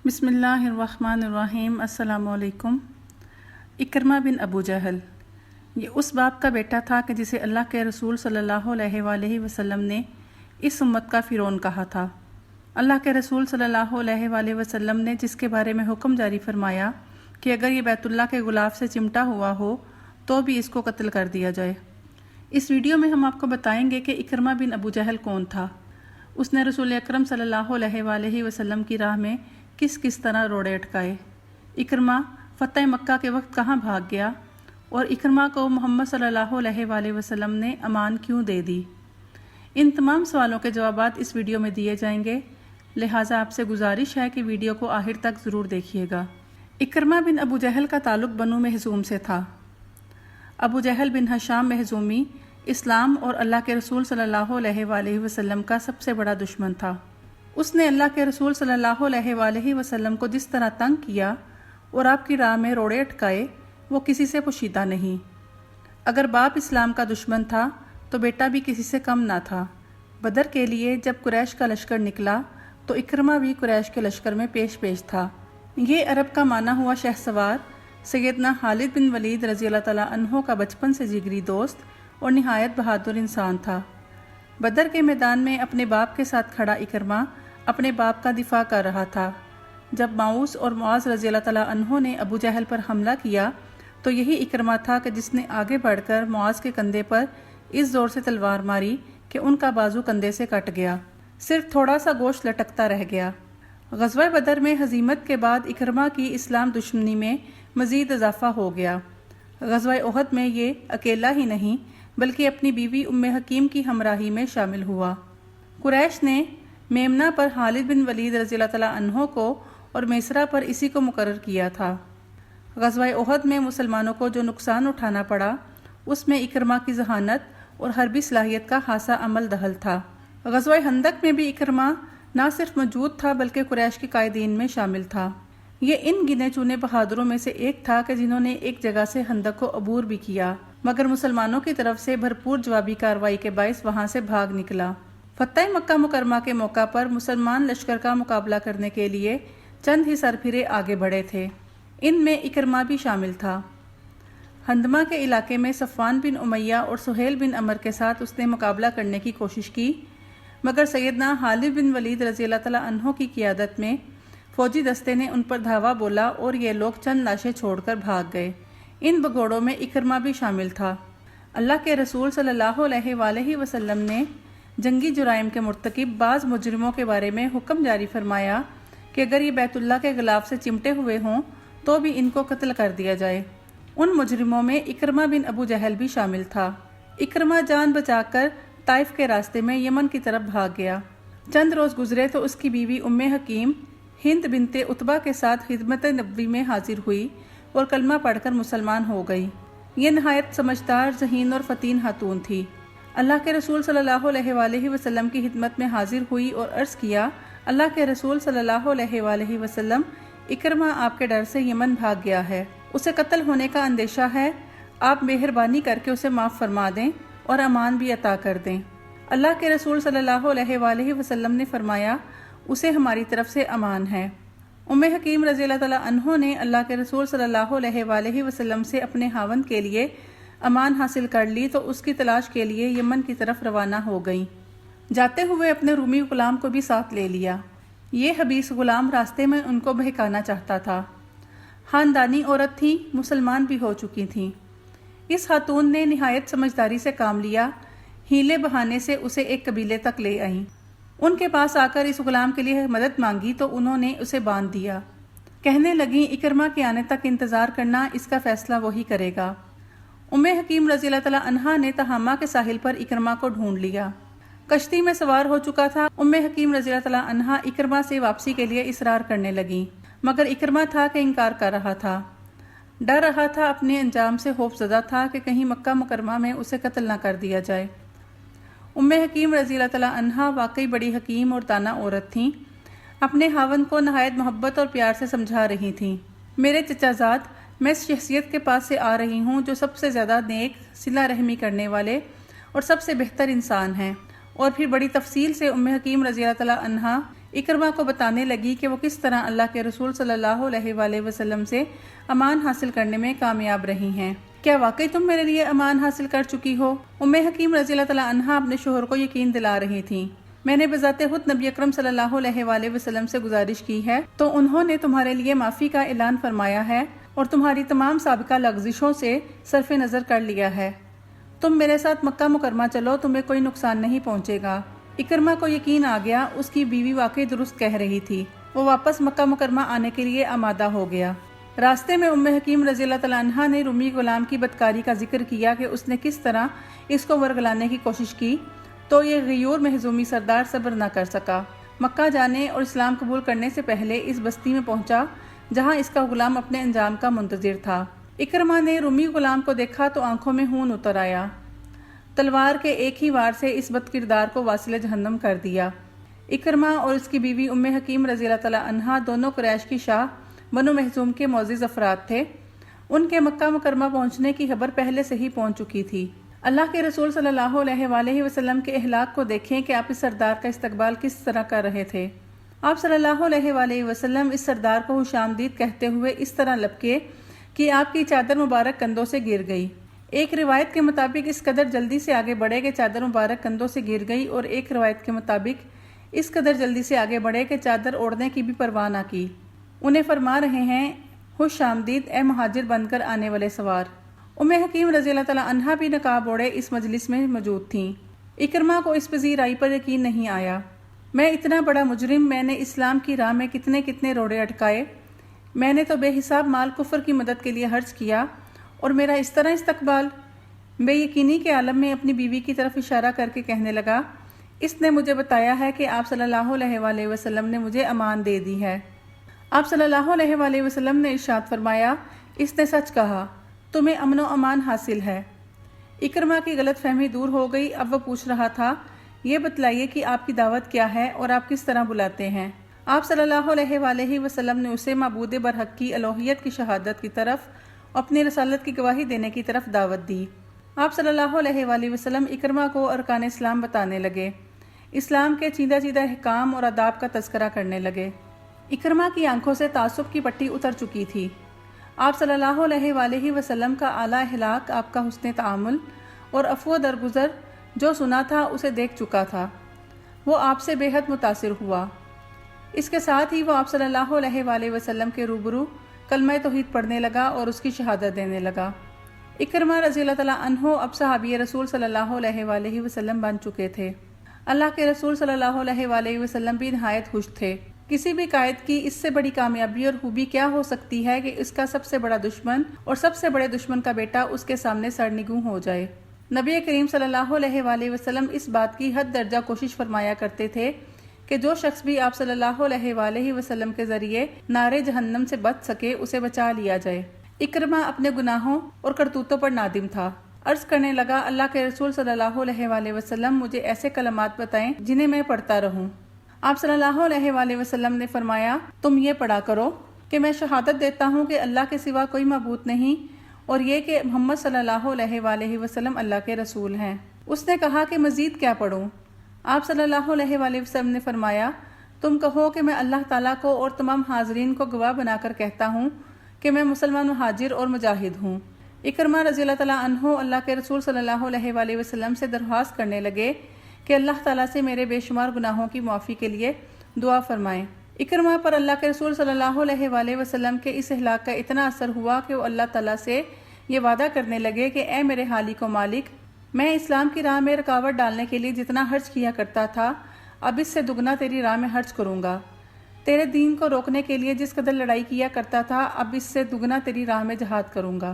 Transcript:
بسم اللہ الرحمن الرحیم۔ السلام علیکم۔ اکرمہ بن ابو جہل یہ اس باپ کا بیٹا تھا کہ جسے اللہ کے رسول صلی اللہ علیہ وآلہ وسلم نے اس امت کا فرعون کہا تھا۔ اللہ کے رسول صلی اللہ علیہ وآلہ وسلم نے جس کے بارے میں حکم جاری فرمایا کہ اگر یہ بیت اللہ کے غلاف سے چمٹا ہوا ہو تو بھی اس کو قتل کر دیا جائے۔ اس ویڈیو میں ہم آپ کو بتائیں گے کہ اکرمہ بن ابو جہل کون تھا، اس نے رسول اکرم صلی اللہ علیہ وآلہ وسلم کی راہ میں کس طرح روڑے اٹکائے، اکرمہ فتح مکہ کے وقت کہاں بھاگ گیا، اور اکرمہ کو محمد صلی اللہ علیہ وآلہ وسلم نے امان کیوں دے دی۔ ان تمام سوالوں کے جوابات اس ویڈیو میں دیے جائیں گے، لہٰذا آپ سے گزارش ہے کہ ویڈیو کو آخر تک ضرور دیکھیے گا۔ اکرمہ بن ابو جہل کا تعلق بنو مخزوم سے تھا۔ ابو جہل بن ہشام مخزومی اسلام اور اللہ کے رسول صلی اللہ علیہ وآلہ وسلم کا سب سے بڑا دشمن تھا۔ اس نے اللہ کے رسول صلی اللہ علیہ وآلہ وسلم کو جس طرح تنگ کیا اور آپ کی راہ میں روڑے اٹکائے وہ کسی سے پوشیدہ نہیں۔ اگر باپ اسلام کا دشمن تھا تو بیٹا بھی کسی سے کم نہ تھا۔ بدر کے لیے جب قریش کا لشکر نکلا تو اکرمہ بھی قریش کے لشکر میں پیش تھا۔ یہ عرب کا مانا ہوا شہ سوار سیدنا خالد بن ولید رضی اللہ تعالیٰ عنہ کا بچپن سے جگری دوست اور نہایت بہادر انسان تھا۔ بدر کے میدان میں اپنے باپ کے ساتھ کھڑا اکرمہ اپنے باپ کا دفاع کر رہا تھا۔ جب ماؤس اور معاذ رضی اللہ تعالیٰ عنہ نے ابو جہل پر حملہ کیا تو یہی اکرمہ تھا کہ جس نے آگے بڑھ کر معاذ کے کندھے پر اس زور سے تلوار ماری کہ ان کا بازو کندھے سے کٹ گیا، صرف تھوڑا سا گوشت لٹکتا رہ گیا۔ غزوہ بدر میں ہزیمت کے بعد اکرمہ کی اسلام دشمنی میں مزید اضافہ ہو گیا۔ غزوہ احد میں یہ اکیلا ہی نہیں بلکہ اپنی بیوی ام حکیم کی ہمراہی میں شامل ہوا۔ قریش نے میمنہ پر خالد بن ولید رضی اللہ تعالیٰ عنہ کو اور میسرہ پر اسی کو مقرر کیا تھا۔ غزوہ احد میں مسلمانوں کو جو نقصان اٹھانا پڑا اس میں اکرمہ کی ذہانت اور حربی صلاحیت کا خاصا عمل دخل تھا۔ غزوہ خندق میں بھی اکرمہ نہ صرف موجود تھا بلکہ قریش کے قائدین میں شامل تھا۔ یہ ان گنے چنے بہادروں میں سے ایک تھا کہ جنہوں نے ایک جگہ سے خندق کو عبور بھی کیا، مگر مسلمانوں کی طرف سے بھرپور جوابی کارروائی کے باعث وہاں سے بھاگ نکلا۔ فتح مکہ مکرمہ کے موقع پر مسلمان لشکر کا مقابلہ کرنے کے لیے چند ہی سرپھرے آگے بڑھے تھے، ان میں اکرمہ بھی شامل تھا۔ ہندمہ کے علاقے میں صفوان بن امیہ اور سہیل بن عمر کے ساتھ اس نے مقابلہ کرنے کی کوشش کی، مگر سیدنا خالد بن ولید رضی اللہ تعالیٰ عنہ کی قیادت میں فوجی دستے نے ان پر دھاوا بولا اور یہ لوگ چند لاشیں چھوڑ کر بھاگ گئے۔ ان بگوڑوں میں اکرمہ بھی شامل تھا۔ اللہ کے رسول صلی اللہ علیہ وآلہ وسلم نے جنگی جرائم کے مرتکب بعض مجرموں کے بارے میں حکم جاری فرمایا کہ اگر یہ بیت اللہ کے غلاف سے چمٹے ہوئے ہوں تو بھی ان کو قتل کر دیا جائے۔ ان مجرموں میں اکرمہ بن ابو جہل بھی شامل تھا۔ اکرمہ جان بچا کر طائف کے راستے میں یمن کی طرف بھاگ گیا۔ چند روز گزرے تو اس کی بیوی ام حکیم ہند بنت عتبہ کے ساتھ خدمت نبوی میں حاضر ہوئی اور کلمہ پڑھ کر مسلمان ہو گئی۔ یہ نہایت سمجھدار، ذہین اور فطین خاتون تھی۔ اللہ کے رسول صلی اللہ علیہ وآلہ وسلم کی خدمت میں حاضر ہوئی اور عرض کیا، اللہ کے رسول صلی اللہ علیہ وآلہ وسلم، اکرمہ آپ کے ڈر سے یمن بھاگ گیا ہے، اسے قتل ہونے کا اندیشہ ہے، آپ مہربانی کر کے اسے معاف فرما دیں اور امان بھی عطا کر دیں۔ اللہ کے رسول صلی اللہ علیہ وآلہ وسلم نے فرمایا، اسے ہماری طرف سے امان ہے۔ ام حکیم رضی اللہ تعالیٰ عنہ نے اللہ کے رسول صلی اللہ علیہ وآلہ وسلم سے اپنے خاوند کے لیے امان حاصل کر لی تو اس کی تلاش کے لیے یمن کی طرف روانہ ہو گئیں۔ جاتے ہوئے اپنے رومی غلام کو بھی ساتھ لے لیا۔ یہ حبیس غلام راستے میں ان کو بہکانا چاہتا تھا۔ خاندانی عورت تھی، مسلمان بھی ہو چکی تھیں۔ اس خاتون نے نہایت سمجھداری سے کام لیا، ہیلے بہانے سے اسے ایک قبیلے تک لے آئیں۔ ان کے پاس آ کر اس غلام کے لیے مدد مانگی تو انہوں نے اسے باندھ دیا۔ کہنے لگیں، اکرمہ کے آنے تک انتظار کرنا، اس کا فیصلہ وہی کرے گا۔ ام حکیم رضی اللہ تعالیٰ عنہا نے تہامہ کے ساحل پر اکرمہ کو ڈھونڈ لیا۔ کشتی میں سوار ہو چکا تھا۔ ام حکیم رضی اللہ تعالیٰ عنہا اکرمہ سے واپسی کے لیے اصرار کرنے لگیں، مگر اکرمہ تھا کہ انکار کر رہا تھا، ڈر رہا تھا، اپنے انجام سے خوف زدہ تھا کہ کہیں مکہ مکرمہ میں اسے قتل نہ کر دیا جائے۔ ام حکیم رضی اللہ تعالیٰ عنہا واقعی بڑی حکیم اور دانا عورت تھیں۔ اپنے خاوند کو نہایت محبت اور پیار سے سمجھا رہی تھیں، میرے چچا زاد، میں اس شخصیت کے پاس سے آ رہی ہوں جو سب سے زیادہ نیک، صلہ رحمی کرنے والے اور سب سے بہتر انسان ہیں۔ اور پھر بڑی تفصیل سے ام حکیم رضی اللہ تعالیٰ عنہا اکرما کو بتانے لگی کہ وہ کس طرح اللہ کے رسول صلی اللہ علیہ وآلہ وسلم سے امان حاصل کرنے میں کامیاب رہی ہیں۔ کیا واقعی تم میرے لیے امان حاصل کر چکی ہو؟ حکیم رضی اللہ تعالیٰ عنہا اپنے شوہر کو یقین دلا رہی تھیں۔ میں نے بذات خود نبی اکرم صلی اللہ علیہ وآلہ وسلم سے گزارش کی ہے تو انہوں نے تمہارے لیے معافی کا اعلان فرمایا ہے اور تمہاری تمام سابقہ لغزشوں سے صرف نظر کر لیا ہے۔ تم میرے ساتھ مکہ مکرمہ چلو، تمہیں کوئی نقصان نہیں پہنچے گا۔ اکرما کو یقین آ گیا، اس کی بیوی واقعی درست کہہ رہی تھی۔ وہ واپس مکہ مکرمہ آنے کے لیے آمادہ ہو گیا۔ راستے میں حکیم رضی اللہ تعالیٰ عنہا نے رومی غلام کی بدکاری کا ذکر کیا کہ اس نے کس طرح اس کو ورگلانے کی کوشش کی، تو یہ غیور محزومی سردار صبر نہ کر سکا۔ مکہ جانے اور اسلام قبول کرنے سے پہلے اس بستی میں پہنچا جہاں اس کا غلام اپنے انجام کا منتظر تھا۔ اکرما نے رومی غلام کو دیکھا تو آنکھوں میں خون اتر آیا۔ تلوار کے ایک ہی وار سے اس بد کردار کو واصل جہنم کر دیا۔ اکرما اور اس کی بیوی حکیم رضی اللہ تعالیٰ عنہا دونوں قریش کی شاہ بنو مخزوم کے معزز افراد تھے۔ ان کے مکہ مکرمہ پہنچنے کی خبر پہلے سے ہی پہنچ چکی تھی۔ اللہ کے رسول صلی اللہ علیہ وآلہ وسلم کے اخلاق کو دیکھیں کہ آپ اس سردار کا استقبال کس طرح کر رہے تھے۔ آپ صلی اللہ علیہ وآلہ وسلم اس سردار کو خوش آمدید کہتے ہوئے اس طرح لپکے کہ آپ کی چادر مبارک کندھوں سے گر گئی۔ ایک روایت کے مطابق اس قدر جلدی سے آگے بڑھے کہ چادر مبارک کندھوں سے گر گئی، اور ایک روایت کے مطابق اس قدر جلدی سے آگے بڑھے کہ چادر اوڑھنے کی بھی پرواہ نہ کی۔ انہیں فرما رہے ہیں، خوش آمدید اے مہاجر بن کر آنے والے سوار۔ حکیم رضی اللہ تعالیٰ عنہا بھی نقاب اوڑھے اس مجلس میں موجود تھیں۔ اکرما کو اس پذیرائی پر یقین نہیں آیا۔ میں اتنا بڑا مجرم، میں نے اسلام کی راہ میں کتنے کتنے روڑے اٹکائے، میں نے تو بے حساب مال کفر کی مدد کے لیے خرچ کیا، اور میرا اس طرح استقبال۔ بے یقینی کے عالم میں اپنی بیوی کی طرف اشارہ کر کے کہنے لگا، اس نے مجھے بتایا ہے کہ آپ صلی اللہ علیہ وآلہ وسلم نے مجھے امان دے دی ہے۔ آپ صلی اللہ علیہ وآلہ وسلم نے ارشاد فرمایا، اس نے سچ کہا، تمہیں امن و امان حاصل ہے۔ اکرما کی غلط فہمی دور ہو گئی۔ اب وہ پوچھ رہا تھا، یہ بتلائیے کہ آپ کی دعوت کیا ہے اور آپ کس طرح بلاتے ہیں؟ آپ صلی اللہ علیہ وآلہ وسلم نے اسے معبود برحق کی الوہیت کی شہادت کی طرف، اپنی رسالت کی گواہی دینے کی طرف دعوت دی۔ آپ صلی اللہ علیہ وآلہ وسلم اکرما کو ارکان اسلام بتانے لگے، اسلام کے چیدہ چیدہ احکام اور آداب کا تذکرہ کرنے لگے۔ اکرما کی آنکھوں سے تعصب کی پٹی اتر چکی تھی۔ آپ صلی اللہ علیہ وآلہ وسلم کا اعلیٰ اخلاق، آپ کا حسن تعامل اور عفو درگزر جو سنا تھا اسے دیکھ چکا تھا۔ وہ آپ سے بے حد متاثر ہوا۔ اس کے ساتھ ہی وہ آپ صلی اللہ علیہ وآلہ وسلم کے روبرو کلمہ توحید پڑھنے لگا اور اس کی شہادت دینے لگا۔ اکرما رضی اللہ تعالیٰ عنہ اب صحابی رسول صلی اللہ علیہ وآلہ وسلم بن چکے تھے۔ اللہ کے رسول صلی اللہ علیہ وآلہ وسلم بھی نہایت خوش تھے۔ کسی بھی قائد کی اس سے بڑی کامیابی اور خوبی کیا ہو سکتی ہے کہ اس کا سب سے بڑا دشمن اور سب سے بڑے دشمن کا بیٹا اس کے سامنے سرنگوں ہو جائے۔ نبی کریم صلی اللہ علیہ وآلہ وسلم اس بات کی حد درجہ کوشش فرمایا کرتے تھے کہ جو شخص بھی آپ صلی اللہ علیہ وآلہ وسلم کے ذریعے نارے جہنم سے بچ سکے اسے بچا لیا جائے۔ اکرما اپنے گناہوں اور کرتوتوں پر نادم تھا۔ عرض کرنے لگا، اللہ کے رسول صلی اللہ علیہ وآلہ وسلم مجھے ایسے کلمات بتائیں جنہیں میں پڑھتا رہوں۔ آپ صلی اللہ علیہ وآلہ وسلم نے فرمایا، تم یہ پڑھا کرو کہ میں شہادت دیتا ہوں کہ اللہ کے سوا کوئی معبود نہیں، اور یہ کہ محمد صلی اللہ علیہ وآلہ وسلم اللہ کے رسول ہیں۔ اس نے کہا کہ مزید کیا پڑھوں؟ آپ صلی اللہ علیہ وآلہ وسلم نے فرمایا، تم کہو کہ میں اللہ تعالیٰ کو اور تمام حاضرین کو گواہ بنا کر کہتا ہوں کہ میں مسلمان مہاجر اور مجاہد ہوں۔ اکرما رضی اللہ تعالیٰ عنہ اللہ کے رسول صلی اللہ علیہ وآلہ وسلم سے درخواست کرنے لگے کہ اللہ تعالیٰ سے میرے بے شمار گناہوں کی معافی کے لیے دعا فرمائیں۔ اکرما پر اللہ کے رسول صلی اللہ علیہ وآلہ وسلم کے اس اخلاق کا اتنا اثر ہوا کہ وہ اللہ تعالیٰ سے یہ وعدہ کرنے لگے کہ اے میرے خالق و مالک، میں اسلام کی راہ میں رکاوٹ ڈالنے کے لیے جتنا خرچ کیا کرتا تھا اب اس سے دگنا تیری راہ میں خرچ کروں گا۔ تیرے دین کو روکنے کے لیے جس قدر لڑائی کیا کرتا تھا اب اس سے دگنا تیری راہ میں جہاد کروں گا۔